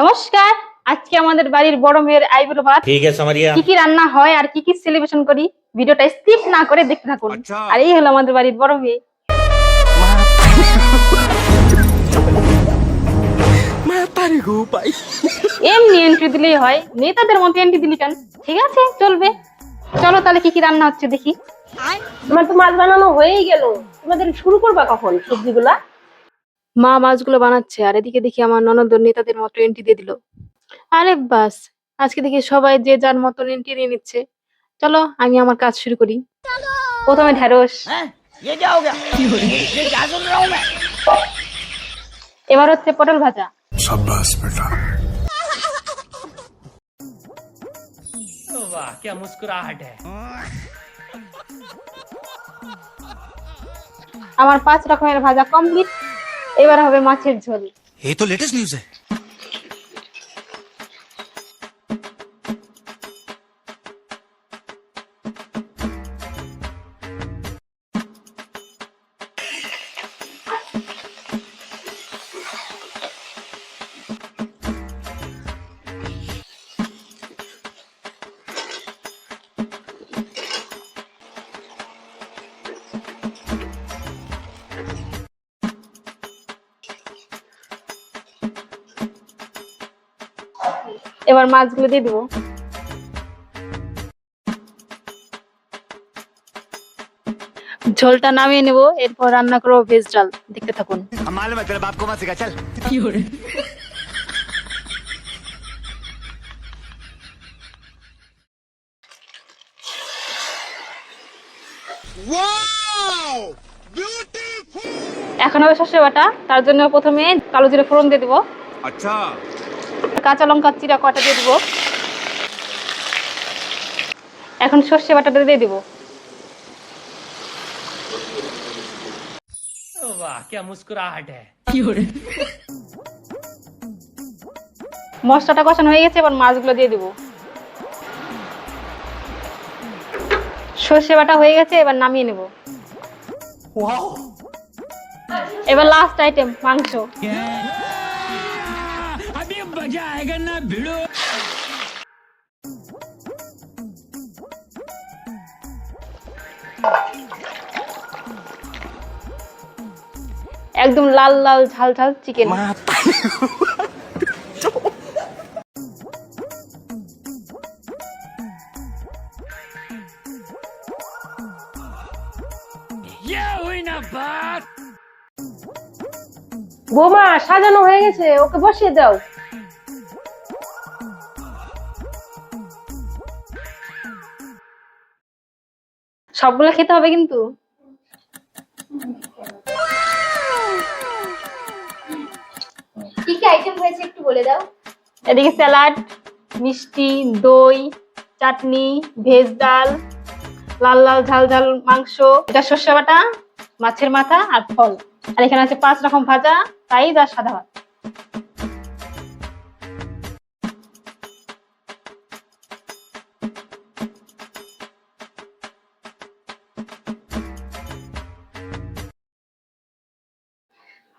নমস্কার। আজকে আমাদের বাড়ির বড় মেয়ের আইবুড়ো ভাত। ঠিক আছে সামারিয়া। কি কি রান্না হয় আর কি কি সেলিব্রেশন করি, ভিডিওটা স্কিপ না করে দেখতে থাকুন। আর এই হলো আমাদের বাড়ির বড় মেয়ে। এমনি এন্ট্রি দিলেই হয়, নেতাদের মতো এন্ট্রি দিলি কেন? ঠিক আছে, চলবে। চলো তাহলে কি কি রান্না হচ্ছে দেখি। তোমার তো মাছ বানানো হয়েই গেল, তোমাদের শুরু করবা কখন সবজিগুলা? মা মাছগুলো বানাচ্ছে আর এদিকে দেখি আমার ননদ নেতাদের মতো এন্ট্রি দিয়ে দিল। আরে বাস, আজকে দেখি সবাই যে যার মতো এন্ট্রি নিয়ে নিচ্ছে। চলো আমি আমার কাজ শুরু করি। প্রথমে ঢেঁড়স, এবার হচ্ছে পটল ভাজা, शाबाश बेटा। वाह क्या मुस्कुराहट है। আমার 5 রকমের ভাজা কমপ্লিট। এবার হবে মাছের ঝোল। ये तो लेटेस्ट न्यूज़ है। এবার মাছগুলো দিয়ে দিব। ঝোলটা নামিয়ে নেব, এরপর রান্না করবো ভেজ ডাল। দেখতে থাকুন। मालूम है तेरे बाप को मत सिखा चल। এখন হবে সর্ষে বাটা, তার জন্য প্রথমে কালো জিরে ফোড়ন দিয়ে দিব। अच्छा কাঁচা লঙ্কা চিরা কটা দিয়ে দিব। এখন সর্ষে বাটাটা দিয়ে দিব। वाह क्या मुस्कुराहट है। মশলাটা কষানো হয়ে গেছে, এবার মাছগুলো দিয়ে দিব। সর্ষে বাটা হয়ে গেছে, এবার নামিয়ে নেব। এবার লাস্ট আইটেম মাংস। अभी मजा आएगा ना भिड़ो। একদম লাল লাল ঝাল ঝাল চিকেন। ये हुई ना बात। বৌমা সাজানো হয়ে গেছে, ওকে বসিয়ে দাও। সবগুলো খেতে হবে কিন্তু। কি কি আইটেম হয়েছে একটু বলে দাও। এদিকে স্যালাড, মিষ্টি, দই, চাটনি, ভেজ ডাল, লাল লাল ঝাল ঝাল মাংস, এটা সর্ষে বাটা, মাছের মাথা আর ফল। আর এখানে আছে 5 রকম ভাজা, রাইস আর সাদা ভাত।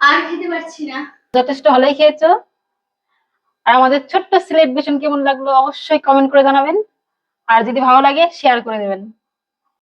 আর খেতে পারছি না। যথেষ্ট ভালোই খেয়েছো। আর আমাদের ছোট্ট সেলিব্রেশন কেমন লাগলো অবশ্যই কমেন্ট করে জানাবেন। আর যদি ভালো লাগে শেয়ার করে দেবেন।